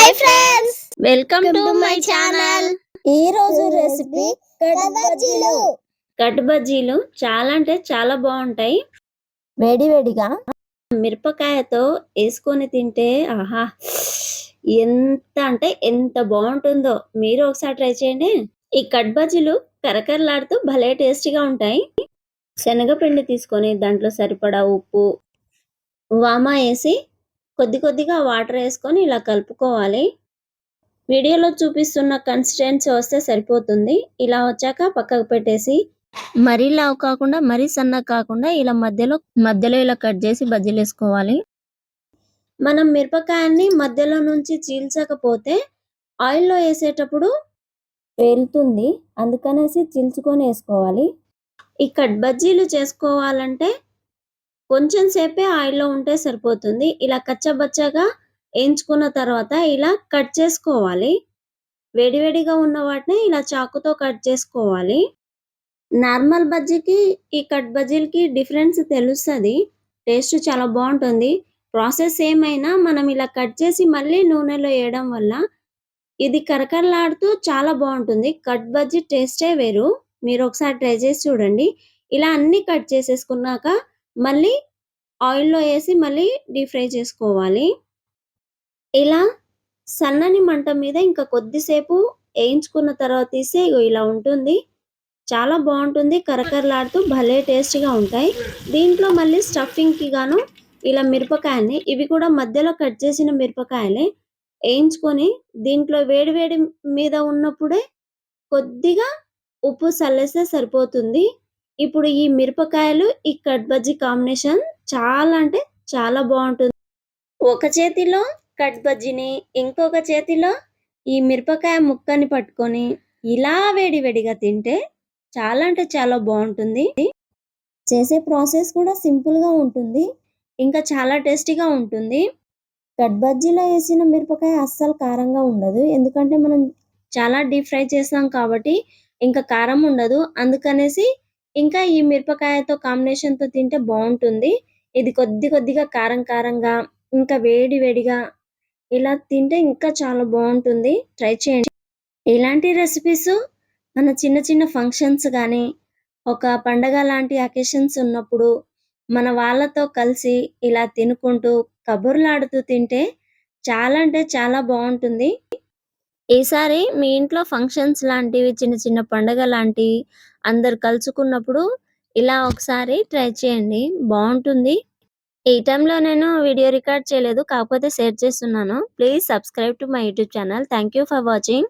Hi friends, welcome to my channel. ఈ రోజు recipe cut బజ్జీలు చాలా అంటే చాలా బాగుంటాయి. వేడివేడిగా మిరపకాయతో వేసుకొని తింటే ఆహా ఎంత అంటే ఎంత బాగుంటుందో. మీరు ఒకసారి ట్రై చేయండి. ఈ కట్ బజ్జీలు కరకరలాడుతూ భలే టేస్టీగా ఉంటాయి. శనగపిండి తీసుకొని దాంట్లో సరిపడా ఉప్పు, వామా వేసి కొద్ది కొద్దిగా వాటర్ వేసుకొని ఇలా కలుపుకోవాలి. వీడియోలో చూపిస్తున్న కన్సిస్టెన్సీ వస్తే సరిపోతుంది. ఇలా వచ్చాక పక్కకు పెట్టేసి మరీ లావు కాకుండా మరీ సన్నగా కాకుండా ఇలా మధ్యలో ఇలా కట్ చేసి బజ్జీలు వేసుకోవాలి. మనం మిరపకాయని మధ్యలో నుంచి చీల్చకపోతే ఆయిల్లో వేసేటప్పుడు పేలుతుంది, అందుకనేసి చీల్చుకొని వేసుకోవాలి. ఈ కట్ బజ్జీలు చేసుకోవాలంటే కొంచెం సేపే ఆయిల్లో ఉంటే సరిపోతుంది. ఇలా కచ్చబచ్చగా వేయించుకున్న తర్వాత ఇలా కట్ చేసుకోవాలి. వేడివేడిగా ఉన్న వాటిని ఇలా చాకుతో కట్ చేసుకోవాలి. నార్మల్ బజ్జీకి ఈ కట్ బజ్జీలకి డిఫరెన్స్ తెలుస్తుంది. టేస్ట్ చాలా బాగుంటుంది. ప్రాసెస్ ఏమైనా మనం ఇలా కట్ చేసి మళ్ళీ నూనెలో వేయడం వల్ల ఇది కరకరలాడుతూ చాలా బాగుంటుంది. కట్ బజ్జీ టేస్టే వేరు. మీరు ఒకసారి ట్రై చేసి చూడండి. ఇలా అన్ని కట్ చేసేసుకున్నాక మళ్ళీ ఆయిల్లో వేసి మళ్ళీ డీప్ ఫ్రై చేసుకోవాలి. ఇలా సన్నని మంట మీద ఇంకా కొద్దిసేపు వేయించుకున్న తర్వాత తీస్తే ఇలా ఉంటుంది. చాలా బాగుంటుంది. కరకరలాడుతూ భలే టేస్టీగా ఉంటాయి. దీంట్లో మళ్ళీ స్టఫింగ్కి గాను ఇలా మిరపకాయల్ని, ఇవి కూడా మధ్యలో కట్ చేసిన మిరపకాయలే వేయించుకొని దీంట్లో వేడి మీద ఉన్నప్పుడే కొద్దిగా ఉప్పు చల్లేస్తే సరిపోతుంది. ఇప్పుడు ఈ మిరపకాయలు ఈ కట్ బజ్జీ కాంబినేషన్ చాలా అంటే చాలా బాగుంటుంది. ఒక చేతిలో కట్ బజ్జీని, ఇంకొక చేతిలో ఈ మిరపకాయ ముక్కని పట్టుకొని ఇలా వేడివేడిగా తింటే చాలా అంటే చాలా బాగుంటుంది. చేసే ప్రాసెస్ కూడా సింపుల్గా ఉంటుంది, ఇంకా చాలా టేస్టీగా ఉంటుంది. కట్ బజ్జీలో వేసిన మిరపకాయ అస్సలు కారంగా ఉండదు, ఎందుకంటే మనం చాలా డీప్ ఫ్రై చేస్తాం కాబట్టి ఇంకా కారం ఉండదు. అందుకనేసి ఇంకా ఈ మిరపకాయతో కాంబినేషన్తో తింటే బాగుంటుంది. ఇది కొద్దిగా కారం కారంగా ఇంకా వేడివేడిగా ఇలా తింటే ఇంకా చాలా బాగుంటుంది. ట్రై చేయండి. ఇలాంటి రెసిపీస్ మన చిన్న చిన్న ఫంక్షన్స్ కానీ, ఒక పండగ లాంటి అకేషన్స్ ఉన్నప్పుడు మన వాళ్ళతో కలిసి ఇలా తినుకుంటూ కబుర్లాడుతూ తింటే చాలా అంటే చాలా బాగుంటుంది. ఈసారి మీ ఇంట్లో ఫంక్షన్స్ లాంటివి, చిన్న చిన్న పండగ లాంటివి అందరు కలుసుకున్నప్పుడు ఇలా ఒకసారి ట్రై చేయండి, బాగుంటుంది. ఈ టైంలో నేను వీడియో రికార్డ్ చేయలేదు, కాకపోతే షేర్ చేస్తున్నాను. Please subscribe to my YouTube channel. Thank you for watching.